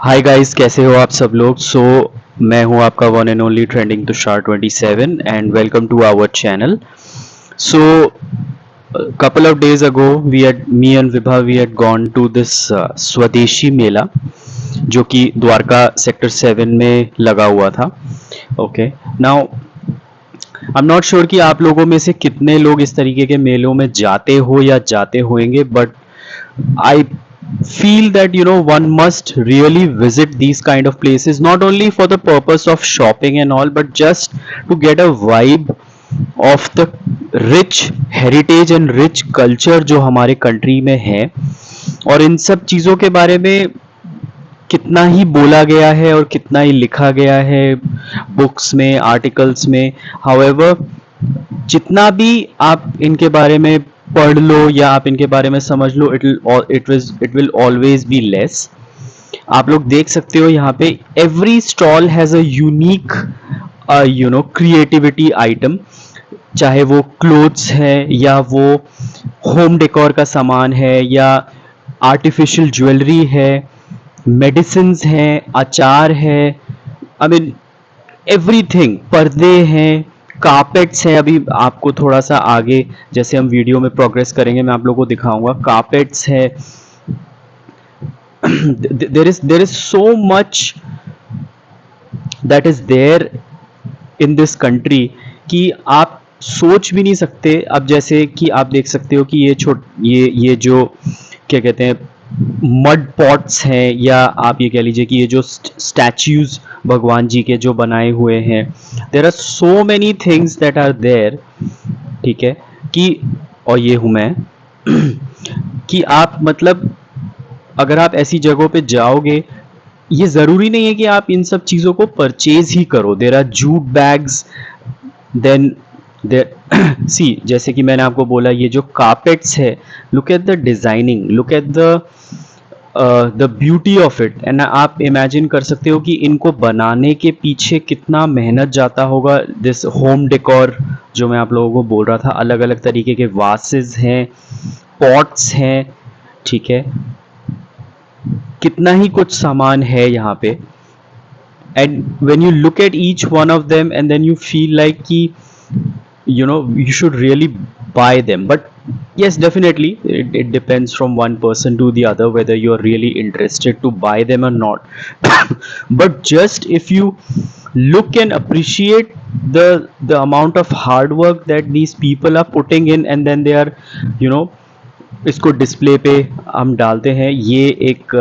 Hi guys, कैसे हो आप सब लोग। मैं हूं आपका one and only trending Tushar 27 and welcome to our channel. So couple of days ago me and Vibha, we had gone to this स्वदेशी मेला जो कि द्वारका सेक्टर 7 में लगा हुआ था। Okay, now I am not sure कि आप लोगों में से कितने लोग इस तरीके के मेलों में जाते हो या जाते होंगे, but I feel that one must really visit these kind of places, not only for the purpose of shopping and all, but just to get a vibe of the rich heritage and rich culture जो हमारे country में है। और इन सब चीज़ों के बारे में कितना ही बोला गया है और कितना ही लिखा गया है बुक्स में, आर्टिकल्स में। हाउएवर, जितना भी आप इनके बारे में पढ़ लो या आप इनके बारे में समझ लो, it will always be less. आप लोग देख सकते हो यहाँ पे every stall has a unique creativity item, चाहे वो क्लोथ्स है या वो होम डेकोर का सामान है या आर्टिफिशियल ज्वेलरी है, मेडिसिन्स हैं, अचार है, आई मीन एवरीथिंग, पर्दे हैं, कारपेट्स हैं। अभी आपको थोड़ा सा आगे जैसे हम वीडियो में प्रोग्रेस करेंगे मैं आप लोगों को दिखाऊंगा, कारपेट्स है। There is so much that is there in this country कि आप सोच भी नहीं सकते। अब जैसे कि आप देख सकते हो कि ये जो क्या कहते हैं मड पॉट्स हैं, या आप ये कह लीजिए कि ये जो स्टैच्यूज भगवान जी के जो बनाए हुए हैं, there are so many things that are there. ठीक है कि, और ये हूँ मैं कि आप मतलब अगर आप ऐसी जगहों पे जाओगे, ये ज़रूरी नहीं है कि आप इन सब चीज़ों को परचेज ही करो। There are jute bags, then there see, जैसे कि मैंने आपको बोला ये जो कारपेट्स है, look at the designing, look at the beauty of it. And आप इमेजिन कर सकते हो कि इनको बनाने के पीछे कितना मेहनत जाता होगा। दिस होम डेकोर जो मैं आप लोगों को बोल रहा था, अलग अलग तरीके के वासेस हैं, पॉट्स हैं, ठीक है, कितना ही कुछ सामान है यहाँ पे। And when you look at each one of them and then you feel like कि you should really buy them. But yes, definitely it depends from one person to the other whether you are really interested to buy them or not. But just if you look and appreciate the amount of hard work that these people are putting in, and then they are you know इसको display पे हम डालते हैं। ये एक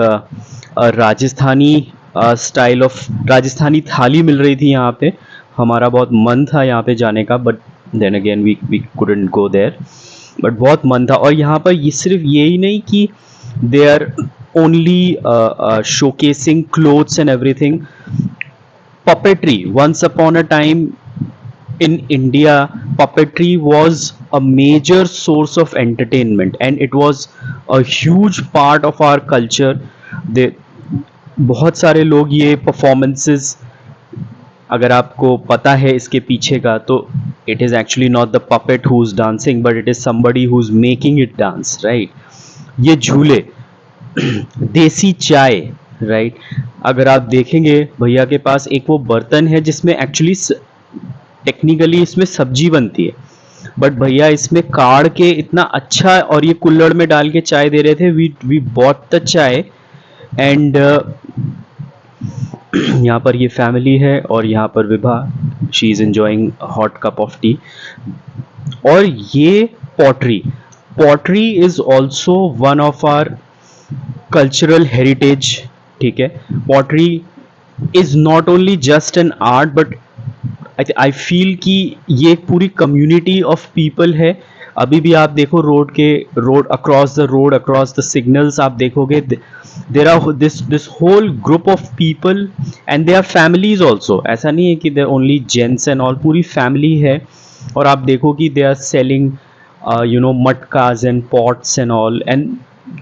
Rajasthani style of Rajasthani थाली मिल रही थी यहाँ पे। हमारा बहुत मन था यहाँ पे जाने का, but then again we couldn't go there, but बहुत मन था। और यहाँ पर ये सिर्फ यही नहीं कि they are only showcasing clothes and everything, puppetry. Once upon a time in India, puppetry was a major source of entertainment and it was a huge part of our culture. they बहुत सारे लोग ये performances, अगर आपको पता है इसके पीछे का, तो it is actually not the puppet who is dancing, but it is somebody who is making it dance, right. ये झूले, देसी चाय, राइट। अगर आप देखेंगे भैया के पास एक वो बर्तन है जिसमें एक्चुअली टेक्निकली इसमें सब्जी बनती है, बट भैया इसमें काढ़ के इतना अच्छा, और ये कुल्हड़ में डाल के चाय दे रहे थे। We bought the chai and यहाँ पर ये फैमिली है और यहाँ पर Vibha, she is enjoying hot cup of tea. और ये pottery, pottery is also one of our cultural heritage, ठीक है। Pottery is not only just an art, but I feel कि ये एक पूरी कम्युनिटी ऑफ पीपल है। अभी भी आप देखो रोड अक्रॉस द सिग्नल्स आप देखोगे, there are this whole group of people and they are families also. ऐसा नहीं है कि they only gents and all, पूरी फैमिली है। और आप देखो कि they are selling matkas and pots and all and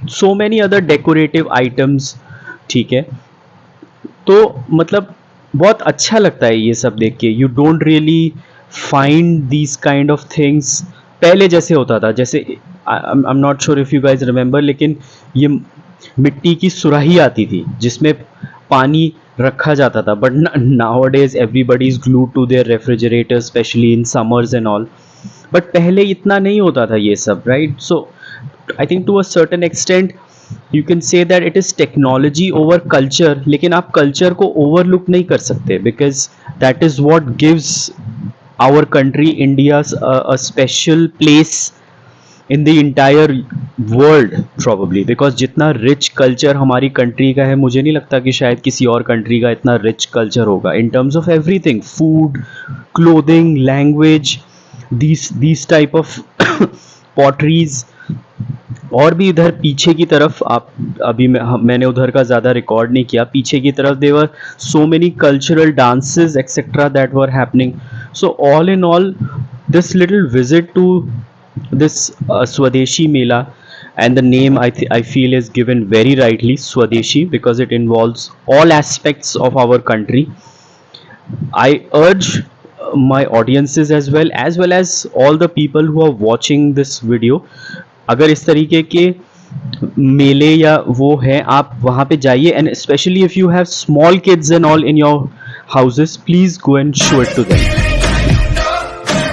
so many other decorative items, ठीक है। तो मतलब बहुत अच्छा लगता है ये सब देख के। You don't really find these kind of things पहले जैसे होता था। जैसे I am not sure if you guys remember, लेकिन ये मिट्टी की सुराही आती थी जिसमें पानी रखा जाता था, but nowadays everybody is glued to their refrigerator, especially in summers and all. But पहले इतना नहीं होता था ये सब, right? So I think to a certain extent you can say that it is technology over culture, लेकिन आप culture को ओवरलुक नहीं कर सकते, because that is what gives our country India a special place in the entire world probably, because जितना rich culture हमारी country का है, मुझे नहीं लगता कि शायद किसी और कंट्री का इतना रिच कल्चर होगा in terms of everything, food, clothing, language, these type of potteries. और भी इधर पीछे की तरफ आप अभी मैंने उधर का ज़्यादा रिकॉर्ड नहीं किया, पीछे की तरफ there were so many cultural dances etcetera that were happening. So all in all this little visit to this Swadeshi Mela, and the name I feel is given very rightly, Swadeshi, because it involves all aspects of our country. I urge my audiences as well as all the people who are watching this video, अगर इस तरीके के मेले या वो है, आप वहाँ पे जाइए, and especially if you have small kids and all in your houses, please go and show it to them.